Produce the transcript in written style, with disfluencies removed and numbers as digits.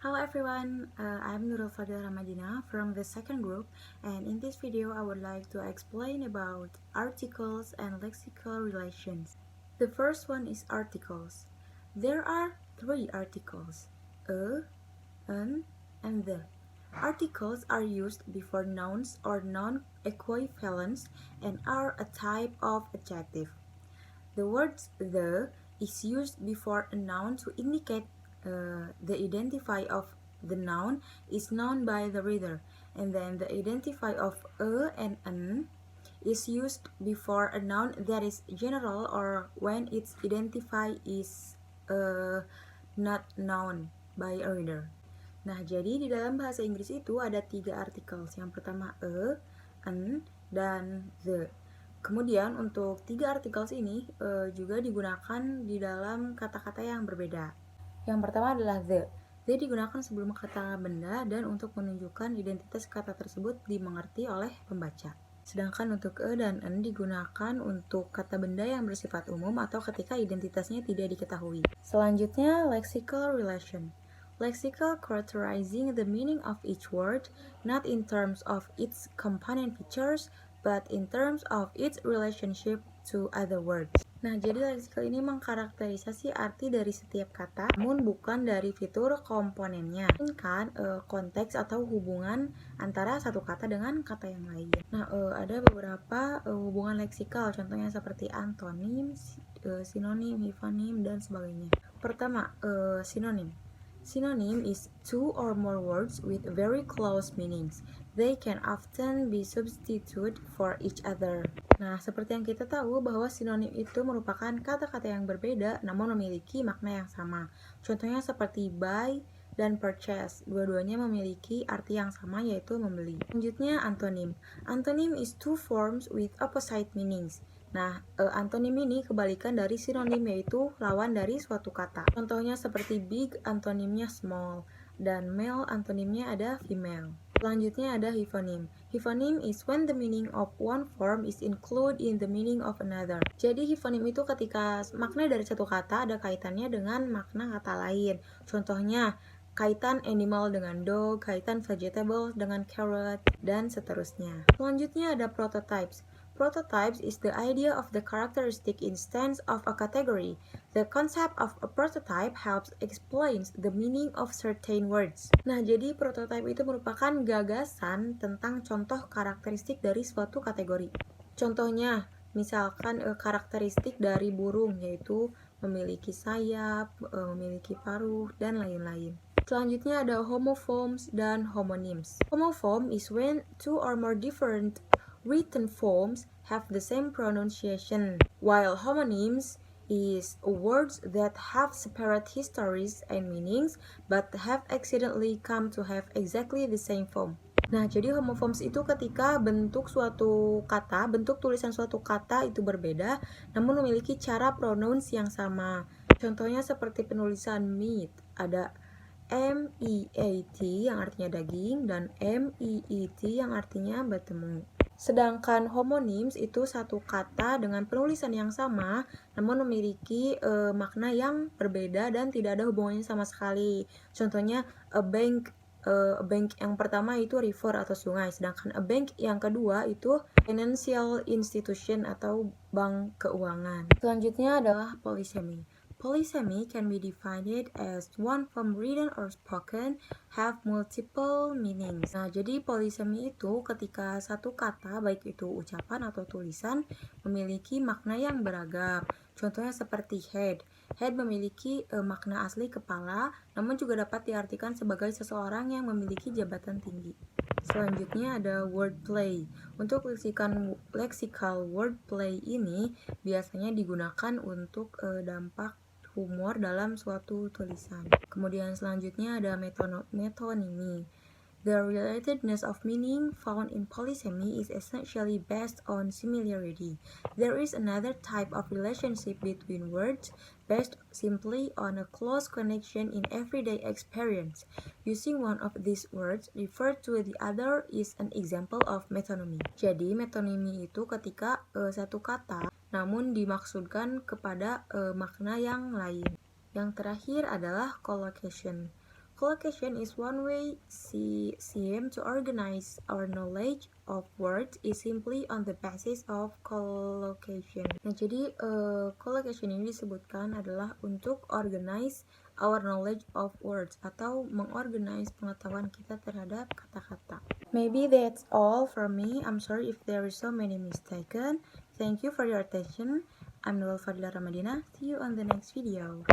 Hello everyone, I'm Nurul Fadil Ramadina from the second group, and in this video I would like to explain about articles and lexical relations. The first one is articles. There are three articles: a, an, and the. Articles are used before nouns or noun equivalents and are a type of adjective. The word the is used before a noun to indicate the identifier of the noun is known by the reader, and then the identifier of a and an is used before a noun that is general or when its identifier is not known by a reader. Nah, jadi di dalam bahasa Inggris itu ada tiga articles. Yang pertama an, dan the. Kemudian untuk tiga artikel ini juga digunakan di dalam kata-kata yang berbeda. Yang pertama adalah the. The digunakan sebelum kata benda dan untuk menunjukkan identitas kata tersebut dimengerti oleh pembaca. Sedangkan untuk a dan an digunakan untuk kata benda yang bersifat umum atau ketika identitasnya tidak diketahui. Selanjutnya, lexical relation. Lexical characterizing the meaning of each word, not in terms of its component features, but in terms of its relationship to other words. Nah, jadi leksikal ini mengkarakterisasi arti dari setiap kata, namun bukan dari fitur komponennya, melainkan konteks atau hubungan antara satu kata dengan kata yang lain. Nah, ada beberapa hubungan leksikal, contohnya seperti antonim, sinonim, hiponim, dan sebagainya. Pertama, sinonim. Synonym is two or more words with very close meanings. They can often be substituted for each other. Nah, seperti yang kita tahu bahwa sinonim itu merupakan kata-kata yang berbeda namun memiliki makna yang sama. Contohnya seperti buy dan purchase. Dua-duanya memiliki arti yang sama, yaitu membeli. Selanjutnya, antonim. Antonym is two forms with opposite meanings. Nah, antonim ini kebalikan dari sinonim, yaitu lawan dari suatu kata. Contohnya seperti big, antonimnya small, dan male, antonimnya ada female. Selanjutnya ada hiponym. Hiponym is when the meaning of one form is included in the meaning of another. Jadi hiponym itu ketika makna dari satu kata ada kaitannya dengan makna kata lain. Contohnya, kaitan animal dengan dog, kaitan vegetable dengan carrot, dan seterusnya. Selanjutnya ada prototypes. Prototypes is the idea of the characteristic instance of a category. The concept of a prototype helps explains the meaning of certain words. Nah, jadi prototype itu merupakan gagasan tentang contoh karakteristik dari suatu kategori. Contohnya, misalkan karakteristik dari burung, yaitu memiliki sayap, memiliki paruh, dan lain-lain. Selanjutnya ada homophones dan homonyms. Homophone is when two or more different written forms have the same pronunciation, while homonyms is words that have separate histories and meanings but have accidentally come to have exactly the same form. Nah, jadi homophones itu ketika bentuk tulisan suatu kata itu berbeda namun memiliki cara pronounce yang sama. Contohnya seperti penulisan meat, ada M-E-A-T yang artinya daging dan M-E-E-T yang artinya bertemu. Sedangkan homonyms itu satu kata dengan penulisan yang sama namun memiliki makna yang berbeda dan tidak ada hubungannya sama sekali. Contohnya a bank yang pertama itu river atau sungai, sedangkan a bank yang kedua itu financial institution atau bank keuangan. Selanjutnya adalah polysemy. Polysemy can be defined as one form written or spoken have multiple meanings. Nah, jadi polysemy itu ketika satu kata, baik itu ucapan atau tulisan, memiliki makna yang beragam. Contohnya seperti head. Head memiliki makna asli kepala, namun juga dapat diartikan sebagai seseorang yang memiliki jabatan tinggi. Selanjutnya ada wordplay. Untuk lexical wordplay ini biasanya digunakan untuk dampak humor dalam suatu tulisan. Kemudian selanjutnya ada metonymy. The relatedness of meaning found in polysemy is essentially based on similarity. There is another type of relationship between words based simply on a close connection in everyday experience. Using one of these words referred to the other is an example of metonymy. Jadi metonymy itu ketika satu kata namun dimaksudkan kepada makna yang lain. Yang terakhir adalah collocation. Collocation is one way CM to organize our knowledge of words is simply on the basis of collocation. Nah, jadi collocation ini disebutkan adalah untuk organize our knowledge of words atau mengorganize pengetahuan kita terhadap kata-kata. Maybe that's all from me. I'm sorry if there is so many mistaken. Thank you for your attention. I'm Nurul Fadila Ramadina. See you on the next video.